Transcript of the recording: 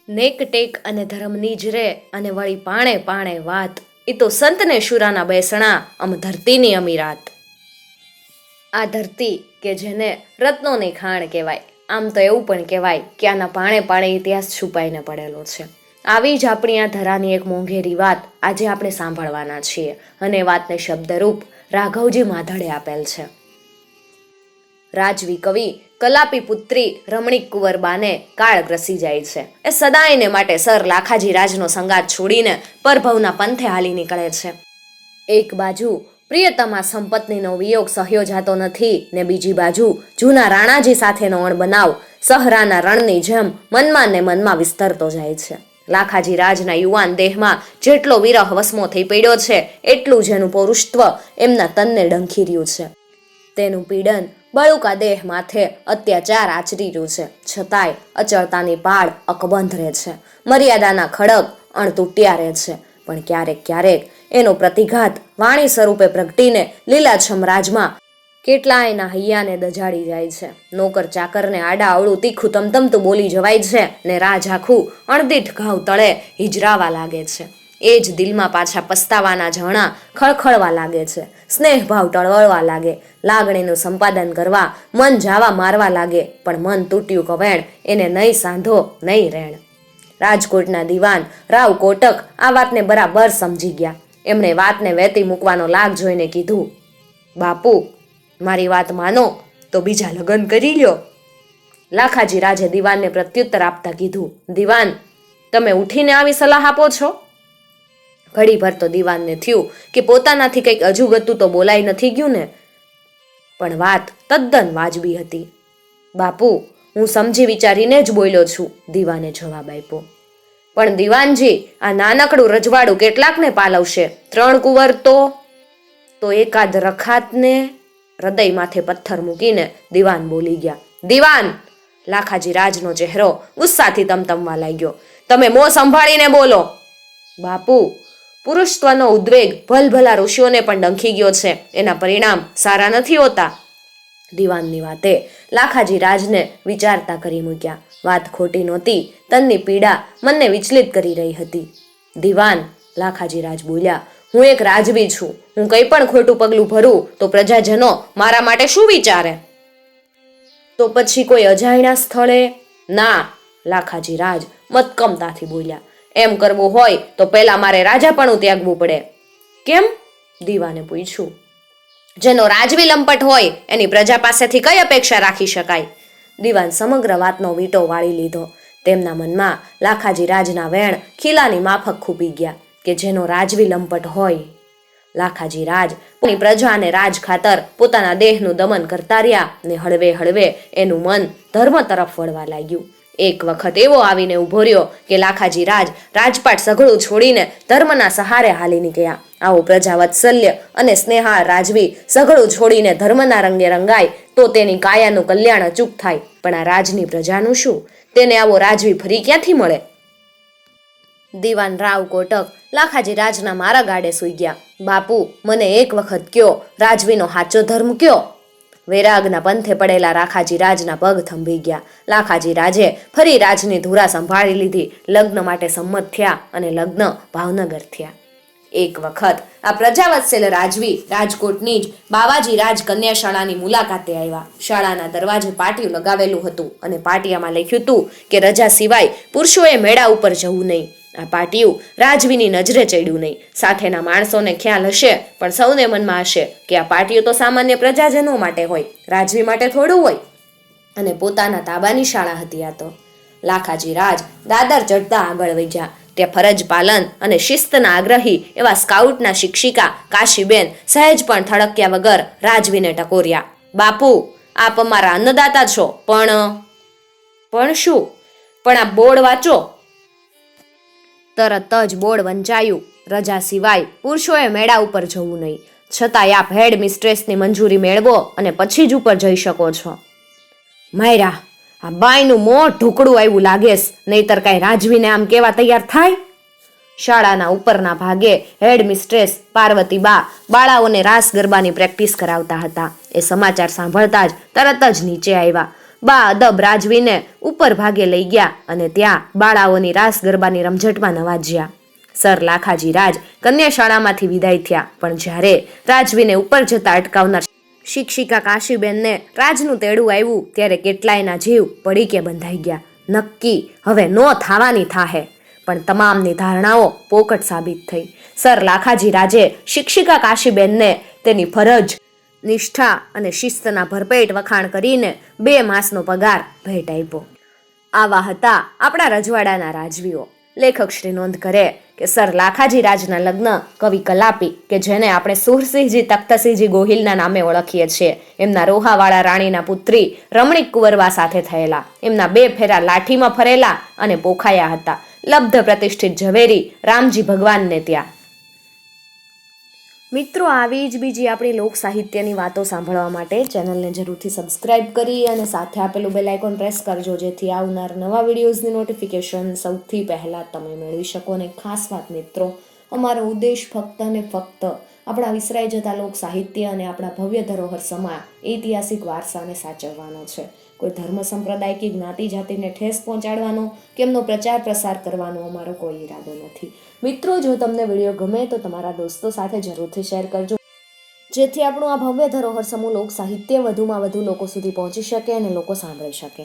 નેક ટેક અને ધર્મની જ રે અને વળી પાણે પાણે વાત, એ તો સંતને શુરાના બેસણા અમ ધરતીની અમીરાત. આ ધરતી કે જેને રત્નોની ખાણ કહેવાય, આમ તો એવું પણ કહેવાય કે આના પાણે પાણે ઇતિહાસ છુપાઈને પડેલો છે. આવી જ આપણી આ ધરાની એક મોંઘેરી વાત આજે આપણે સાંભળવાના છીએ અને વાતને શબ્દરૂપ રાઘવજી માધડે આપેલ છે. રાજવી કવિ કલાપી પુત્રી રમણીક કુંવરબાને કાળ ગ્રસી જાય છે. એ સદાયને માટે સર લાખાજી રાજનો સંગાત છોડીને પરભવના પંથે હાલી નીકળે છે. એક બાજુ પ્રિયતમા સંપત્તિનો વિયોગ સહ્યો જાતો નથી ને બીજી બાજુ જૂના રાણાજી સાથેનો અણબનાવ સહરાના રણની જેમ મનમાં ને મનમાં વિસ્તરતો જાય છે. લાખાજી રાજના યુવાન દેહમાં જેટલો વિરહ વસમો થઈ પડ્યો છે, એટલું જ એનું પૌરુષત્વ એમના તનને ડંખી રહ્યું છે. તેનું પીડન બળુકા દેહ માથે અત્યાચાર આચરી રહ્યું છે, છતાંય અચળતાની પાળ અકબંધ રહે છે. મર્યાદાના ખડક અણતૂટ્યા રહે છે, પણ ક્યારેક ક્યારેક એનો પ્રતિઘાત વાણી સ્વરૂપે પ્રગટીને લીલાછમ રાજમાં કેટલાયના હૈયાને દજાડી જાય છે. નોકર ચાકરને આડા અવળું તીખું તમતમતું બોલી જવાય છે ને રાજ આખું અણદીઠ ઘાવ તળે હિજરાવા લાગે છે. એ જ દિલમાં પાછા પસ્તાવાના ઝરણા ખળખળવા લાગે છે. સ્નેહ ભાવ ટળવળવા લાગે, લાગણીનું સંપાદન કરવા મન જાવા મારવા લાગે, પણ મન તૂટ્યું કવેણ એને નહીં સાંધો નહીં રેણ. રાજકોટના દિવાન રાવ કોટક આ વાતને બરાબર સમજી ગયા. એમણે વાતને વેતી મૂકવાનો લાગ જોઈને કીધું, બાપુ, મારી વાત માનો તો બીજા લગ્ન કરી લ્યો. લાખાજી રાજે દિવાનને પ્રત્યુત્તર આપતા કીધું, દિવાન, તમે ઉઠીને આવી સલાહ આપો છો? ઘડીભર તો દિવાનને થયું કે પોતાનાથી કંઈક અજુગતું તો બોલાઈ નથી ગયું ને, પણ વાત તદ્દન વાજબી હતી. બાપુ, હું સમજી વિચારીને જ બોલ્યો છું, દિવાને જવાબ આપ્યો. પણ દિવાનજી, આ નાનકડું રજવાડું કેટલાકને પાલવશે? 3 કુંવર તો એકાદ રખાતને. હૃદય માથે પથ્થર મૂકીને દિવાન બોલી ગયા. દિવાન! લાખાજી રાજનો ચહેરો ગુસ્સાથી તમતમવા લાગ્યો. તમે મોં સંભાળીને બોલો. બાપુ, પુરુષત્વનો ઉદ્વેગ ભલભલા ઋષિઓને પણ ડંખી ગયો છે. એના પરિણામ સારા નથી હોતા. દિવાનની વાતે લાખાજી રાજને વિચારતા કરી મૂક્યા. વાત ખોટી નહોતી, તનની પીડા મનને વિચલિત કરી રહી હતી. દિવાન, લાખાજી રાજ બોલ્યા, હું એક રાજવી છું. હું કંઈ પણ ખોટું પગલું ભરું તો પ્રજાજનો મારા માટે શું વિચારે? તો પછી કોઈ અજાણ્યા સ્થળે? ના, લાખાજી રાજ મતકમતાથી બોલ્યા. એમ કરવું હોય તો પહેલા મારે રાજાપણું ત્યાગવું પડે. કેમ? દિવાને પૂછ્યું. જેનો રાજવી લંપટ હોય એની પ્રજા પાસેથી કઈ અપેક્ષા રાખી શકાય? દિવાન સમગ્ર વાતનો વીંટો વાળી લીધો. તેમના મનમાં લાખાજી રાજના વેણ ખીલાની માફક ખૂપી ગયા કે જેનો રાજવી લંપટ હોય. લાખાજી રાજ પોતાની પ્રજા અને રાજ ખાતર પોતાના દેહનું દમન કરતા રહ્યા ને હળવે હળવે એનું મન ધર્મ તરફ વળવા લાગ્યું. એક વખત એવો આવીને ઉભો રહ્યો કે લાખાજી રાજ રાજપાટ સઘળું છોડીને ધર્મના સહારે હાલી નીકળ્યા. આવો પ્રજા વાત્સલ્ય અને સ્નેહાળ રાજવી સઘળું છોડીને ધર્મના રંગે રંગાય તો તેની કાયાનું કલ્યાણ અચૂક થાય, પણ આ રાજની પ્રજાનું શું? તેને આવો રાજવી ફરી ક્યાંથી મળે? દિવાન રાવ કોટક લાખાજી રાજના મારા ગાડે સૂઈ ગયા. બાપુ, મને એક વખત કયો, રાજવીનો સાચો ધર્મ કયો? વૈરાગના પંથે પડેલા લાખાજી રાજના પગ થંભી ગયા. લાખાજી રાજે ફરી રાજની ધુરા સંભાળી લીધી. લગ્ન માટે સંમત થયા અને લગ્ન ભાવનગર થયા. એક વખત આ પ્રજાવત્સલ રાજવી રાજકોટની જ બાવાજી રાજ કન્યા શાળાની મુલાકાતે આવ્યા. શાળાના દરવાજે પાટિયું લગાવેલું હતું અને પાટિયામાં લખ્યું હતું કે રજા સિવાય પુરુષોએ મેળા ઉપર જવું નહીં. આ પાટિયું રાજવીની નજરે ચડ્યું નહીં. સાથેના માણસોને ખ્યાલ હશે, પણ સૌને મનમાં હશે કે આ પાટિયું તો સામાન્ય પ્રજાજનો માટે હોય, રાજવી માટે થોડું હોય. અને પોતાના તાબાની શાળા હતી આ તો. લાખાજી રાજ દાદર ચડતા આગળ વધ્યા. ત્યાં ફરજ પાલન અને શિસ્તના આગ્રહી એવા સ્કાઉટના શિક્ષિકા કાશીબેન સહેજ પણ થડક્યા વગર રાજવીને ટકોર્યા. બાપુ, આપ અમારા અન્નદાતા છો, પણ શું? પણ આ બોર્ડ વાંચો. તરત જ બોર્ડ વંચાયું. રજા સિવાય પુરુષોએ મેળા ઉપર જવું નહીં. છતાંય આપ હેડ મિસ્ટ્રેસની મંજૂરી મેળવો અને પછી જ ઉપર જઈ શકો છો. માયરા, આ બાઈનું મોં ઢોકળું આવ્યું લાગેસ, નહીતર કાંઈ રાજવીને આમ કેવા તૈયાર થાય? શાળાના ઉપરના ભાગે હેડ મિસ્ટ્રેસ પાર્વતીબા બાળાઓને રાસ ગરબાની પ્રેક્ટિસ કરાવતા હતા. એ સમાચાર સાંભળતા જ તરત જ નીચે આવ્યા. બા અદબ રાજવીને ઉપર ભાગે લઈ ગયા અને ત્યાં બાળાઓની રાસ ગરબાની રમઝટમાં નવાજ્યા. સર લાખાજી રાજ કન્યાશાળામાંથી વિદાય થયા, પણ જ્યારે રાજવીને ઉપર જતા અટકાવનાર શિક્ષિકા કાશીબેનને રાજનું તેડું આવ્યું ત્યારે કેટલાયના જીવ પડીકે બંધાઈ ગયા. નક્કી હવે નો થાવાની થાહે, પણ તમામની ધારણાઓ પોકટ સાબિત થઈ. સર લાખાજી રાજે શિક્ષિકા કાશીબેનને તેની ફરજ, નિષ્ઠા અને શિસ્તના ભરપેટ વખાણ કરીને 2 માસનો પગાર ભેટ આપ્યો. આવા હતા આપણા રજવાડાના રાજવીઓ. લેખક શ્રી નોંધ કરે કે સર લાખાજી રાજના લગ્ન કવિ કલાપી, કે જેને આપણે સુરસિંહજી તખ્તસિંહજી ગોહિલના નામે ઓળખીએ છીએ, એમના રોહાવાળા રાણીના પુત્રી રમણીક કુંવરબા સાથે થયેલા. એમના 2 ફેરા લાઠીમાં ફરેલા અને પોખાયા હતા લબ્ધ પ્રતિષ્ઠિત ઝવેરી રામજી ભગવાનને ત્યાં. મિત્રો, આવી જ બીજી આપણી લોક સાહિત્યની વાતો સાંભળવા માટે ચેનલને જરૂરથી સબસ્ક્રાઇબ કરી અને સાથે આપેલું બેલ આઇકોન પ્રેસ કરજો, જેથી આવનાર નવા વિડીયોઝની નોટિફિકેશન સૌથી પહેલાં તમે મેળવી શકો. અને ખાસ વાત મિત્રો, અમારો ઉદ્દેશ ફક્ત અને ફક્ત આપણા વિસરાઈ જતા લોક સાહિત્ય અને આપણા ભવ્ય ધરોહર સમા ઐતિહાસિક વારસાને સાચવવાનો છે. કોઈ ધર્મ સંપ્રદાય કે જ્ઞાતિ જાતિને ઠેસ પહોંચાડવાનો કે એમનો પ્રચાર પ્રસાર કરવાનો અમારો કોઈ ઈરાદો નથી. મિત્રો, જો તમને વિડીયો ગમે તો તમારા દોસ્તો સાથે જરૂરથી શેર કરજો, જેથી આપણું આ ભવ્ય ધરોહર સમૂહ લોક સાહિત્ય વધુમાં વધુ લોકો સુધી પહોંચી શકે અને લોકો સાંભળી શકે.